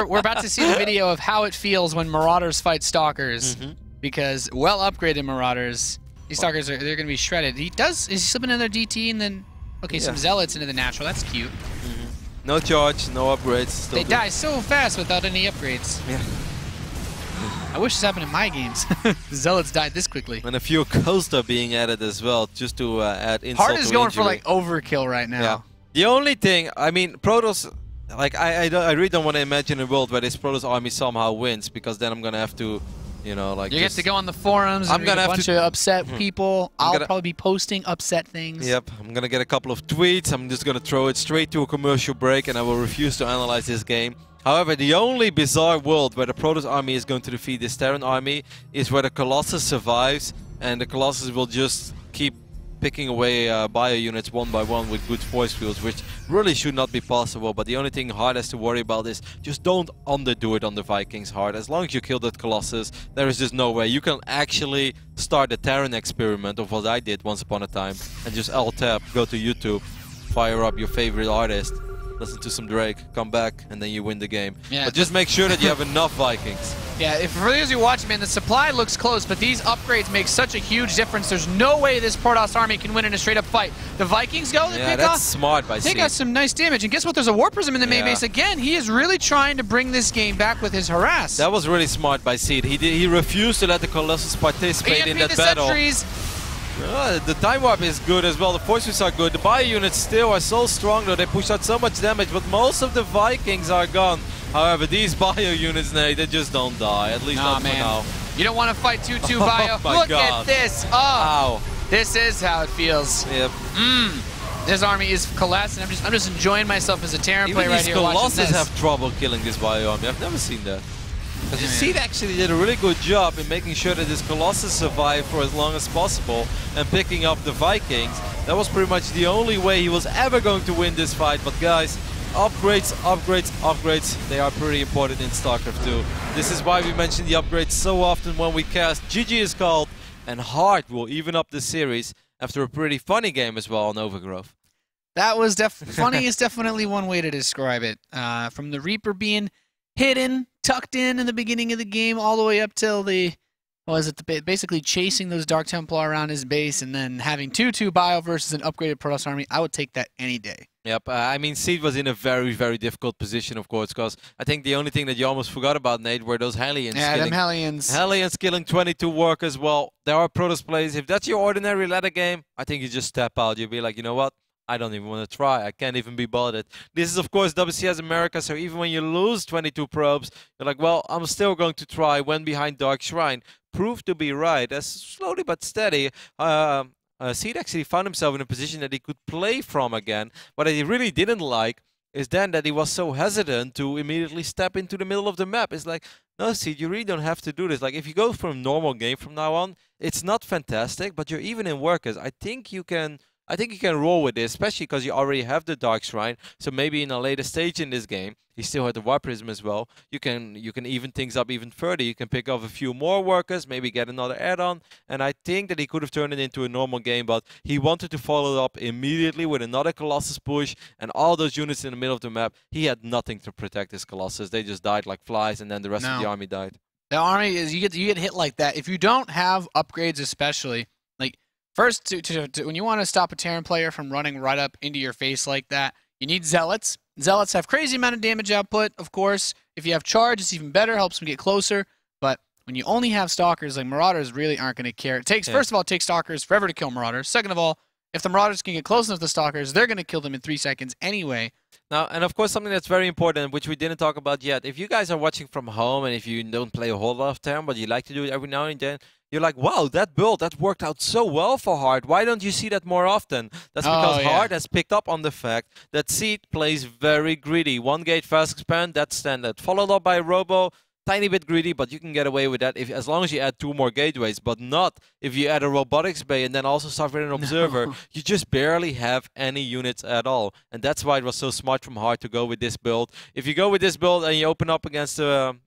We're about to see the video of how it feels when Marauders fight Stalkers, because well upgraded Marauders, these Stalkers they're going to be shredded. Is he slipping another DT and then some Zealots into the natural? That's cute. No charge, no upgrades. They die so fast without any upgrades. Yeah. I wish this happened in my games. Zealots died this quickly. And a few ghosts are being added as well, just to add insult to Hard is going for like overkill right now. Yeah. The only thing, I mean, Protoss, like, I really don't want to imagine a world where this Protoss army somehow wins, because then I'm going to have to, you know, like... You get to go on the forums and read a bunch of upset people. I'll probably be posting upset things. Yep, I'm going to get a couple of tweets. I'm just going to throw it straight to a commercial break, and I will refuse to analyze this game. However, the only bizarre world where the Protoss army is going to defeat this Terran army is where the Colossus survives, and the Colossus will just keep picking away bio units one by one with good force fields, which really should not be possible. But the only thing Hard has to worry about is just don't underdo it on the Vikings, Hard. As long as you kill that Colossus, there is just no way. You can actually start the Terran experiment of what I did once upon a time, and just Alt-tab, go to YouTube, fire up your favorite artist, listen to some Drake, come back, and then you win the game. Yeah, but just make sure that you have enough Vikings. Yeah, for those of you watching, man, the supply looks close, but these upgrades make such a huge difference. There's no way this Protoss army can win in a straight-up fight. The Vikings go, they pick off. Smart by Seed. They got some nice damage, and guess what? There's a War Prism in the main base again. He is really trying to bring this game back with his harass. That was really smart by Seed. He refused to let the Colossus participate in that battle. Sentries. The time warp is good as well. The forces are good. The bio units still are so strong though. They push out so much damage, but most of the Vikings are gone. However, these bio units, Nate, they just don't die. At least not for now. You don't want to fight 2-2 bio. Look at this. Oh, Ow. This is how it feels. Yep. This army is collapsing. I'm just enjoying myself as a Terran player right here. Even these Colossus Colossus have trouble killing this bio army. I've never seen that. Because you see, actually did a really good job in making sure that this Colossus survived for as long as possible and picking up the Vikings. That was pretty much the only way he was ever going to win this fight. But guys, upgrades, upgrades, upgrades, they are pretty important in StarCraft 2. This is why we mention the upgrades so often when we cast. GG is called, and Hard will even up the series after a pretty funny game as well on Overgrowth. That was funny is definitely one way to describe it. From the Reaper being hidden, tucked in the beginning of the game, all the way up till basically chasing those Dark Templar around his base, and then having 2-2 bio versus an upgraded Protoss army. I would take that any day. Yep, I mean, Seed was in a very, very difficult position, of course, because I think the only thing that you almost forgot about, Nate, were those Hellions. Yeah, them Hellions. Hellions killing 22 workers. Well, there are Protoss plays. If that's your ordinary ladder game, I think you just step out. You'll be like, you know what? I don't even want to try. I can't even be bothered. This is, of course, WCS America, so even when you lose 22 probes, you're like, well, I'm still going to try. When behind Dark Shrine, proved to be right. As slowly but steady, Seed actually found himself in a position that he could play from again. What he really didn't like is then that he was so hesitant to immediately step into the middle of the map. It's like, no, Seed, you really don't have to do this. Like, if you go for a normal game from now on, it's not fantastic, but you're even in workers. I think you can roll with this, especially because you already have the Dark Shrine. So maybe in a later stage in this game, he still had the Warp Prism as well. You can even things up even further. You can pick off a few more workers, maybe get another add-on. And I think that he could have turned it into a normal game, but he wanted to follow it up immediately with another Colossus push and all those units in the middle of the map. He had nothing to protect his Colossus. They just died like flies, and then the rest of the army died. The army is you get hit like that if you don't have upgrades, especially like. First, when you want to stop a Terran player from running right up into your face like that, you need Zealots. Zealots have crazy amount of damage output, of course. If you have Charge, it's even better, helps them get closer. But when you only have Stalkers, like Marauders really aren't going to care. First of all, it takes Stalkers forever to kill Marauders. Second of all, if the Marauders can get close enough to Stalkers, they're going to kill them in 3 seconds anyway. Now, and of course, something that's very important, which we didn't talk about yet. If you guys are watching from home and if you don't play a whole lot of Terran, but you like to do it every now and then, you're like, wow, that build, that worked out so well for Hard. Why don't you see that more often? That's because Hard has picked up on the fact that Seed plays very greedy. 1 gate fast expand, that's standard. Followed up by Robo, tiny bit greedy, but you can get away with that as long as you add 2 more gateways, but not if you add a robotics bay and then also start with an observer. No. You just barely have any units at all, and that's why it was so smart from Hard to go with this build. If you go with this build and you open up against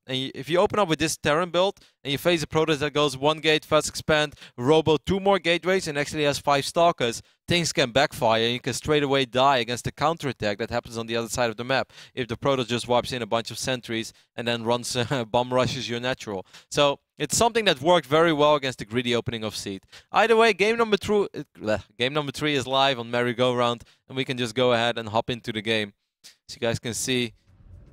if you open up with this Terran build and you face a Protoss that goes 1 gate fast expand, Robo 2 more gateways and actually has 5 Stalkers, things can backfire and you can straight away die against the counterattack that happens on the other side of the map if the Protoss just wipes in a bunch of sentries and then runs bomb rushes your natural. So it's something that worked very well against the greedy opening of Seed. Either way, game number 3 is live on Merry-Go-Round, and we can just go ahead and hop into the game. As you guys can see,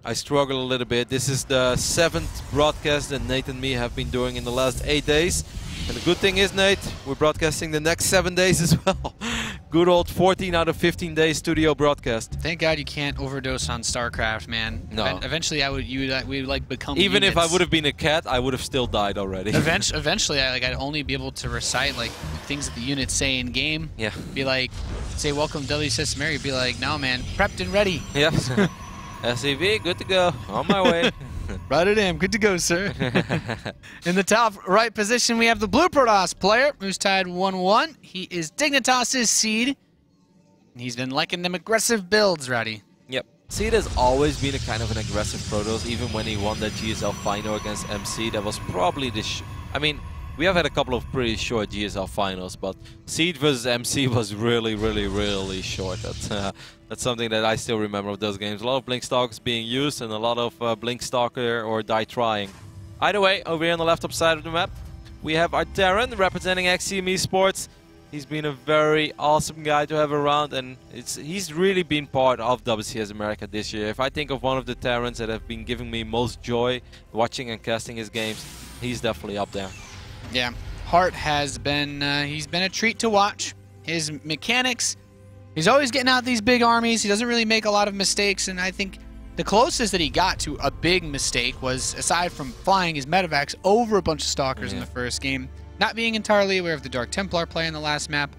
I struggle a little bit. This is the 7th broadcast that Nate and me have been doing in the last 8 days. And the good thing is, Nate, we're broadcasting the next 7 days as well. Good old 14 out of 15 days studio broadcast. Thank God you can't overdose on StarCraft, man. No. Eventually, we would like become Even units. if I would have been a cat, I would have still died already. Eventually, I'd only be able to recite like things that the units say in game. Yeah. Be like, say welcome WCS Mary. Be like, no man, prepped and ready. Yeah. SCV, good to go. On my way. Right it in. Good to go, sir. In the top right position, we have the blue Protoss player who's tied 1-1. He is Dignitas's Seed. And he's been liking them aggressive builds, Rowdy. Yep. Seed has always been a kind of an aggressive Protoss, even when he won that GSL final against MC. That was probably the... I mean, we have had a couple of pretty short GSL finals, but Seed versus MC was really, really, really short. That's something that I still remember of those games. A lot of Blink Stalkers being used and a lot of Blink Stalker or die trying. Either way, over here on the left top side of the map, we have our Terran representing XCM Esports. He's been a very awesome guy to have around, and he's really been part of WCS America this year. If I think of one of the Terrans that have been giving me most joy watching and casting his games, he's definitely up there. Yeah. Hart has been, he's been a treat to watch. His mechanics, he's always getting out these big armies. He doesn't really make a lot of mistakes, and I think the closest that he got to a big mistake was, aside from flying his medevacs over a bunch of Stalkers in the first game, not being entirely aware of the Dark Templar play in the last map,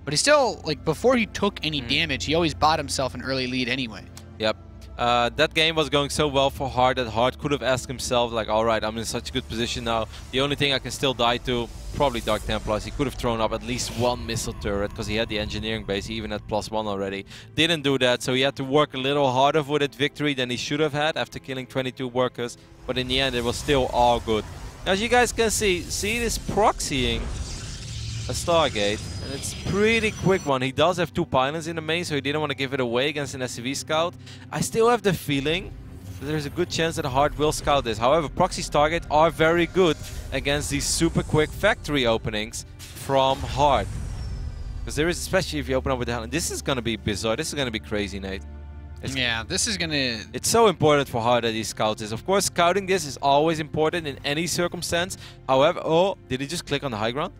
but he still, like, before he took any damage, he always bought himself an early lead anyway. Yep. That game was going so well for Hart that Hart could have asked himself, like, alright, I'm in such a good position now. The only thing I can still die to, probably Dark Templars. He could have thrown up at least one missile turret because he had the engineering base. He even had +1 already. Didn't do that, so he had to work a little harder for that victory than he should have had after killing 22 workers. But in the end, it was still all good. As you guys can see this proxying a Stargate, and it's pretty quick one. He does have 2 pylons in the main, so he didn't want to give it away against an SCV scout. I still have the feeling that there's a good chance that Hart will scout this. However, proxy Stargate are very good against these super quick factory openings from Hart. Because there is, especially if you open up with the Helen, this is going to be bizarre. This is going to be crazy, Nate. Yeah, this is going to... It's so important for Hart that he scouts this. Of course, scouting this is always important in any circumstance. However, oh, did he just click on the high ground?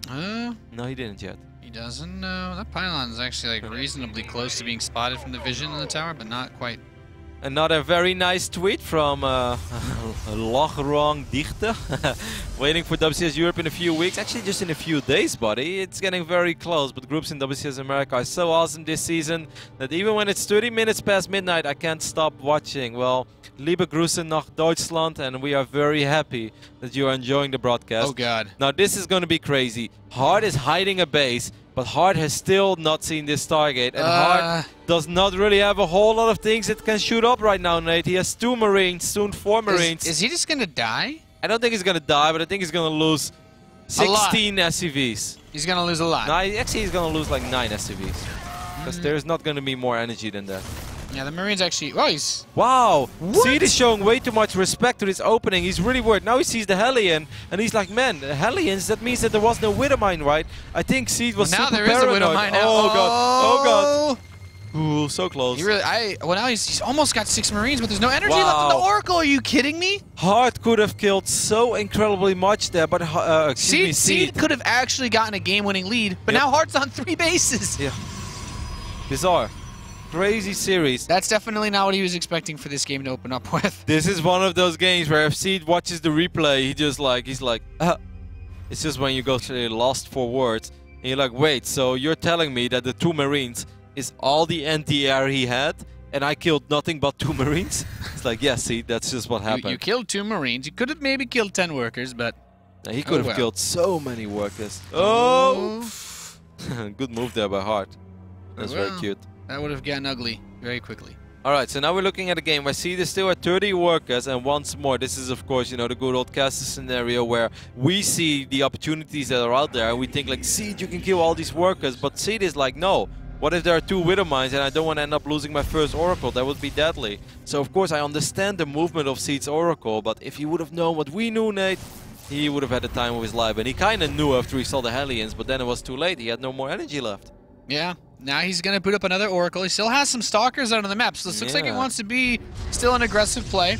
No, he didn't yet. He doesn't know. That pylon is actually like reasonably close to being spotted from the vision in the tower, but not quite. Another very nice tweet from Lachrong Dichte. Waiting for WCS Europe in a few weeks. Actually, just in a few days, buddy. It's getting very close, but groups in WCS America are so awesome this season that even when it's 30 minutes past midnight, I can't stop watching. Well, liebe Grüße nach Deutschland, and we are very happy that you are enjoying the broadcast. Oh, God. Now, this is going to be crazy. Hart is hiding a base, but Hart has still not seen this Stargate, and Hart does not really have a whole lot of things that can shoot up right now, Nate. He has 2 Marines, soon 4 Marines. Is he just going to die? I don't think he's going to die, but I think he's going to lose 16 SCVs. He's going to lose a lot. No, actually, he's going to lose like 9 SCVs. Because there's not going to be more energy than that. Yeah, the Marines actually... Oh, he's... Wow! What? Seed is showing way too much respect to this opening. He's really worried. Now he sees the Hellion, and he's like, man, the Hellions, that means that there was no Widowmine, right? I think Seed was now super there paranoid. is a Widowmine now. Oh, God. Oh, God. Ooh, so close. He really... Well, now he's almost got 6 Marines, but there's no energy left in the Oracle. Are you kidding me? Hart could have killed so incredibly much there, but... Seed could have actually gotten a game-winning lead, but now Hart's on 3 bases. Yeah. Bizarre. Crazy series. That's definitely not what he was expecting for this game to open up with. This is one of those games where if Seed watches the replay, he's like, it's just when you go to lost for words, and you're like, wait, so you're telling me that the 2 Marines is all the anti-air he had, and I killed nothing but 2 Marines? It's like, yeah, Seed, that's just what happened. You killed 2 Marines. You could have maybe killed 10 workers, but... He could have killed so many workers. Oh! Good move there by Hart. That's very cute. That would have gotten ugly very quickly. Alright, so now we're looking at a game where Seed is still at 30 workers, and once more, this is of course, you know, the good old caster scenario where we see the opportunities that are out there and we think like, Seed, you can kill all these workers, but Seed is like, no. What if there are 2 Widowmines and I don't want to end up losing my first Oracle? That would be deadly. So of course I understand the movement of Seed's Oracle, but if he would have known what we knew, Nate, he would have had the time of his life. And he kind of knew after he saw the Hellions, but then it was too late. He had no more energy left. Yeah. Now he's going to boot up another Oracle. He still has some Stalkers out on the map, so this looks like he wants to be still an aggressive play.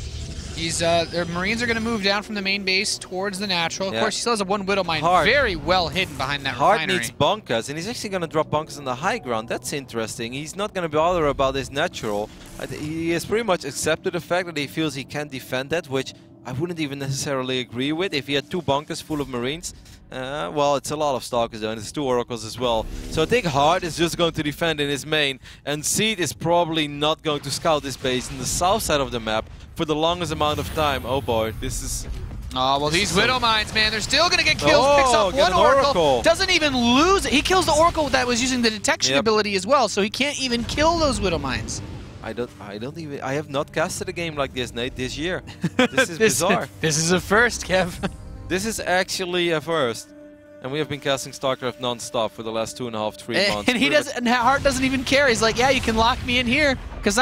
He's their Marines are going to move down from the main base towards the natural. Of course, he still has a 1 Widowmine very well hidden behind that Hart refinery. needs bunkers, and he's actually going to drop bunkers on the high ground. That's interesting. He's not going to bother about his natural. He has pretty much accepted the fact that he feels he can defend that, which I wouldn't even necessarily agree with. If he had 2 bunkers full of Marines, well, it's a lot of Stalkers though, and it's 2 Oracles as well. So I think Hart is just going to defend in his main, and Seed is probably not going to scout this base in the south side of the map for the longest amount of time. Oh boy, this is... Oh, well, these Widowmines, man, they're still going to get kills. Picks up 1 Oracle. Doesn't even lose it. He kills the Oracle that was using the detection ability as well, so he can't even kill those Widowmines. I have not casted a game like this, Nate, this year. This is bizarre. This is a first, Kev. This is actually a first. And we have been casting StarCraft non-stop for the last 2.5, 3 months. And he doesn't. And Hart doesn't even care. He's like, yeah, you can lock me in here because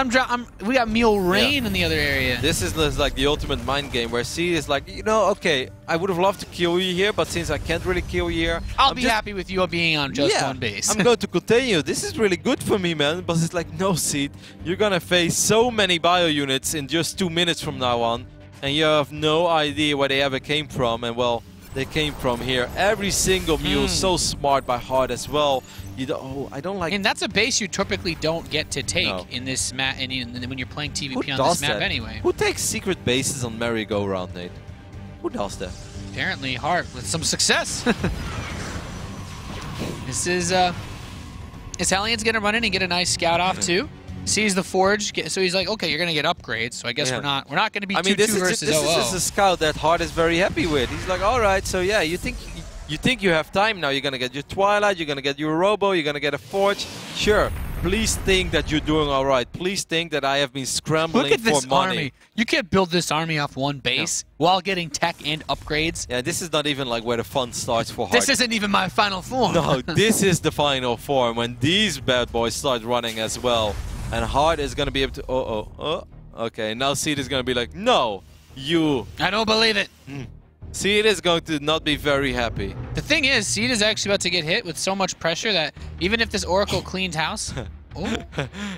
we got Meal Rain in the other area. This is like the ultimate mind game where C is like, you know, okay, I would have loved to kill you here, but since I can't really kill you here, I'll be happy with you being on just 1 base. I'm going to continue. This is really good for me, man. But it's like, no, Seed, you're gonna face so many bio units in just 2 minutes from now on, and you have no idea where they ever came from. And well, they came from here. Every single mule so smart by Hard as well. You don't, I don't like. And that's a base you typically don't get to take in this map, and when you're playing TvP on this map anyway. Who takes secret bases on merry-go-round, Nate? Who does that? Apparently Hart with some success. This is Italian's gonna run in and get a nice scout off too. Sees the forge, so he's like, okay, you're gonna get upgrades. So I guess we're not gonna be 2-2 versus 0-0. This is a scout that Hart is very happy with. He's like, all right, so yeah, you think you have time now. You're gonna get your Twilight, you're gonna get your Robo, you're gonna get a forge. Sure. Please think that you're doing all right. Please think that I have been scrambling for money. Look at this army. You can't build this army off one base while getting tech and upgrades. Yeah, this is not even like where the fun starts for Hart. This isn't even my final form. No, this is the final form when these bad boys start running as well. And Hart is going to be able to... Okay, now Seed is going to be like, no, you... I don't believe it. Seed is going to not be very happy. The thing is, Seed is actually about to get hit with so much pressure that even if this Oracle cleans house...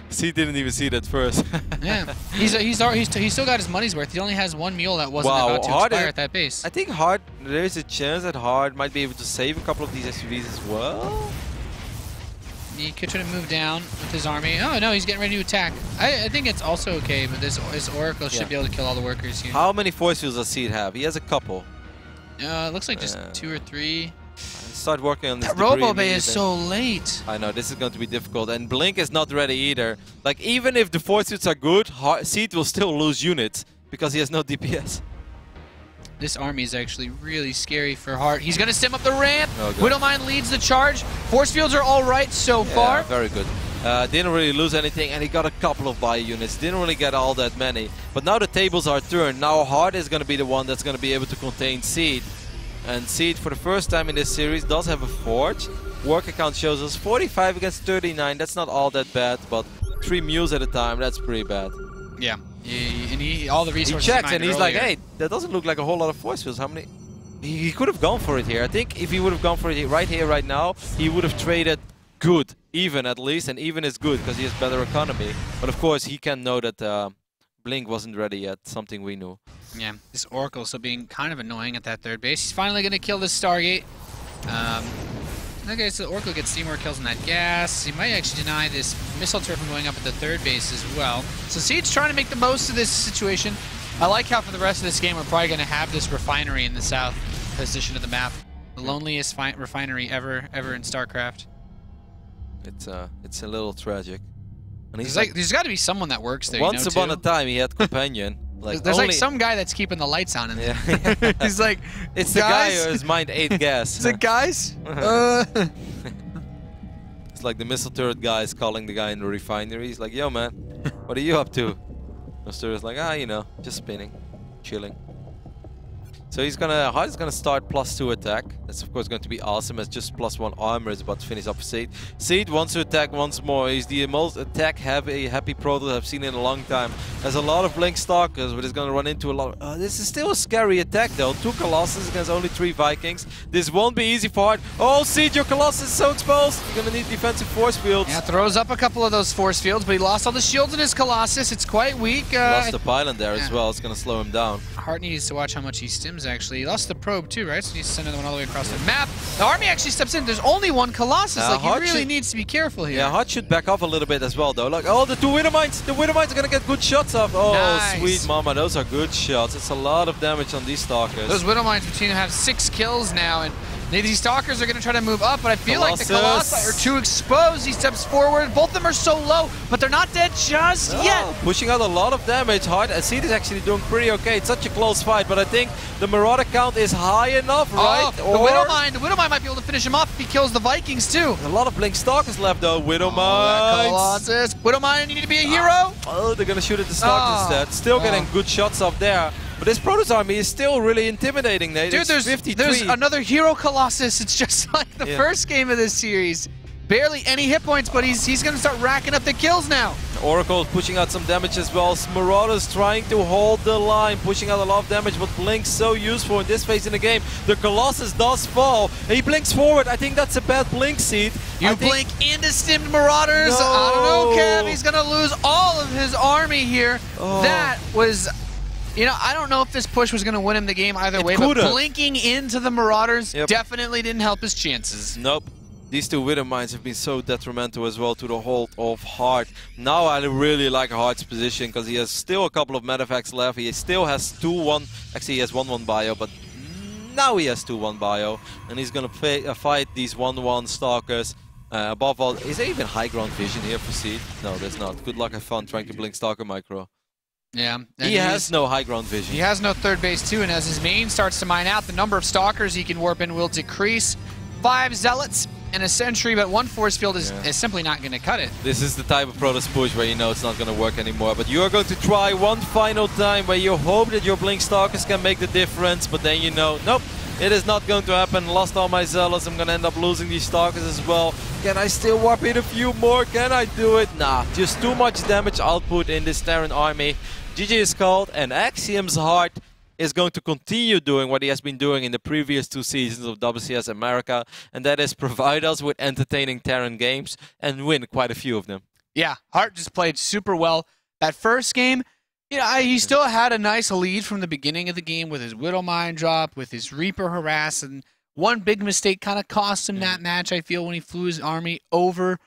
Seed didn't even see that first. Yeah, he's still got his money's worth. He only has one mule that wasn't about to expire at that base. I think Hart, there's a chance that Hart might be able to save a couple of these SUVs as well. He could try to move down with his army. Oh no, he's getting ready to attack. I think it's also okay, but this Oracle should be able to kill all the workers here. How many force fields does Seed have? He has a couple. It looks like just 2 or 3. Start working on this. That Robo Bay is so late. I know, this is going to be difficult. And Blink is not ready either. Like, even if the force fields are good, Seed will still lose units because he has no DPS. This army is actually really scary for Hart. He's going to sim up the ramp. Widowmine leads the charge. Force fields are all right so far. Very good. Didn't really lose anything, and he got a couple of buy units. Didn't really get all that many. But now the tables are turned. Now Hart is going to be the one that's going to be able to contain Seed. And Seed, for the first time in this series, does have a forge. Work account shows us 45 against 39. That's not all that bad, but 3 mules at a time, that's pretty bad. Yeah. And all the resources he checks and he's like, hey, that doesn't look like a whole lot of force fields. How many? He could have gone for it here. I think if he would have gone for it right here, right now, he would have traded good, even at least, and even is good because he has better economy. But of course, he can know that Blink wasn't ready yet, something we knew. Yeah, this Oracle still being kind of annoying at that third base. He's finally going to kill this Stargate. Okay, so Oracle gets 3 more kills on that gas. He might actually deny this missile turret from going up at the third base as well. So Seed's trying to make the most of this situation. I like how for the rest of this game we're probably going to have this refinery in the south position of the map. The loneliest refinery ever in StarCraft. It's a little tragic. And he's there's got to be someone that works there. Once upon a time he had companion. Like there's like some guy that's keeping the lights on in there. He's like, it's the guy who has mined 8 gas. Is it guys? It's like the missile turret guy is calling the guy in the refinery. He's like, yo man, what are you up to? The turret's like, you know, just spinning, chilling. So Hart's gonna start +2 attack. That's of course going to be awesome as just +1 armor is about to finish up Seed. Seed wants to attack once more. He's the most attack happy pro that I've seen in a long time. Has a lot of Blink Stalkers, but he's gonna run into a lot of, this is still a scary attack though. 2 Colossus against only 3 Vikings. This won't be easy for Hart. Oh Seed, your Colossus is so exposed. You're gonna need defensive force fields. Yeah, throws up a couple of those force fields, but he lost all the shields in his Colossus. It's quite weak. Lost the pylon there as well. It's gonna slow him down. Hart needs to watch how much he stims actually. He lost the probe too, right? So he needs to send another one all the way across the map. The army actually steps in. There's only 1 Colossus. Like he really needs to be careful here. Yeah, Hart should back off a little bit as well though. Like, oh, the 2 Widowmines. The Widowmines are gonna get good shots off. Oh, nice. Sweet mama, those are good shots. It's a lot of damage on these Stalkers. Those Widowmines between them have 6 kills now, and these Stalkers are going to try to move up, but I feel like the Colossi are too exposed. He steps forward. Both of them are so low, but they're not dead just yet. Pushing out a lot of damage. Hart, Seed is actually doing pretty okay. It's such a close fight, but I think the Marauder count is high enough, right? The Widowmine might be able to finish him off if he kills the Vikings too. A lot of Blink Stalkers left though. Widowmine. Colossus. Widowmine, you need to be a hero. Oh, they're going to shoot at the Stalkers instead. Still getting good shots up there. But this Protoss army is still really intimidating, Nate. Dude, there's another Hero Colossus. It's just like the first game of this series. Barely any hit points, but he's going to start racking up the kills now. Oracle is pushing out some damage as well. Marauders trying to hold the line, pushing out a lot of damage, but Blink's so useful in this phase in the game. The Colossus does fall. He blinks forward. I think that's a bad Blink Seed. You blink into stimmed Marauders. No. I don't know, Kev. He's going to lose all of his army here. That was You know, I don't know if this push was going to win him the game either way, but blinking into the Marauders definitely didn't help his chances. Nope. These two Wither Mines have been so detrimental as well to the hold of Hard. Now I really like Hard's position because he has still a couple of medevacts left. He still has 2-1, actually he has 1-1 bio, but now he has 2-1 bio. And he's going to fight these 1-1 Stalkers. Above all, is there even high ground vision here for Seed? No, there's not. Good luck, have fun trying to blink Stalker Micro. Yeah. He has no high ground vision. He has no third base too, and as his main starts to mine out, the number of Stalkers he can warp in will decrease. 5 Zealots and a Sentry, but 1 force field is simply not going to cut it. This is the type of Protoss push where you know it's not going to work anymore, but you are going to try one final time where you hope that your blink Stalkers can make the difference, but then you know, nope, it is not going to happen. Lost all my Zealots, I'm going to end up losing these Stalkers as well. Can I still warp in a few more? Can I do it? Nah, just too much damage output in this Terran army. GG is called, and Axiom's Heart is going to continue doing what he has been doing in the previous 2 seasons of WCS America, and that is provide us with entertaining Terran games and win quite a few of them. Yeah, Hart just played super well. That first game, you know, he still had a nice lead from the beginning of the game with his Widow Mine drop, with his Reaper harass, and one big mistake kind of cost him that match, I feel, when he flew his army over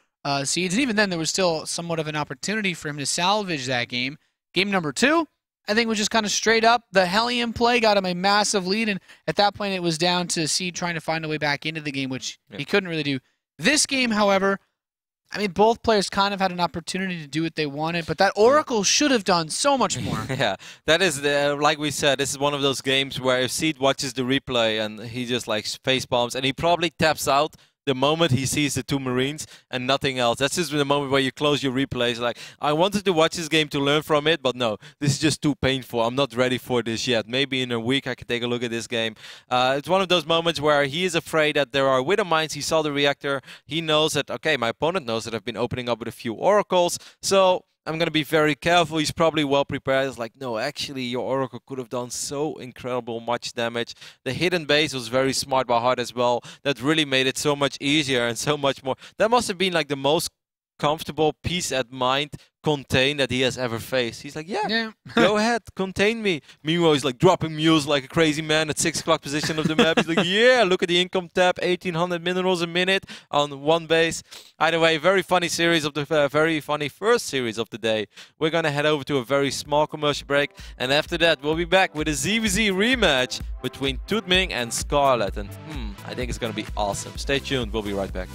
Seeds. And even then, there was still somewhat of an opportunity for him to salvage that game. Game number 2, I think, was just kind of straight up. The Hellion play got him a massive lead, and at that point it was down to Seed trying to find a way back into the game, which he couldn't really do. This game, however, I mean, both players kind of had an opportunity to do what they wanted, but that Oracle should have done so much more. Yeah, that is, like we said, this is one of those games where if Seed watches the replay and he just like face bombs, and he probably taps out the moment he sees the 2 Marines and nothing else. That's just the moment where you close your replays. Like, I wanted to watch this game to learn from it, but no, this is just too painful. I'm not ready for this yet. Maybe in a week I can take a look at this game. It's one of those moments where he is afraid that there are Widow Mines. He saw the reactor. He knows that, okay, my opponent knows that I've been opening up with a few Oracles. So I'm going to be very careful. He's probably well prepared. It's like, no, actually, your Oracle could have done so incredible much damage. The hidden base was very smart by Hart as well. That really made it so much easier and so much more. That must have been like the most comfortable peace at mind contain that he has ever faced. He's like, yeah. Go ahead, contain me. Meanwhile, he's like dropping mules like a crazy man at 6 o'clock position of the map. He's like, yeah, look at the income tab, 1800 minerals a minute on 1 base. Either way, very funny series of the very funny first series of the day. We're gonna head over to a very small commercial break, and after that, we'll be back with a ZVZ rematch between Tutming and Scarlet. And I think it's gonna be awesome. Stay tuned. We'll be right back.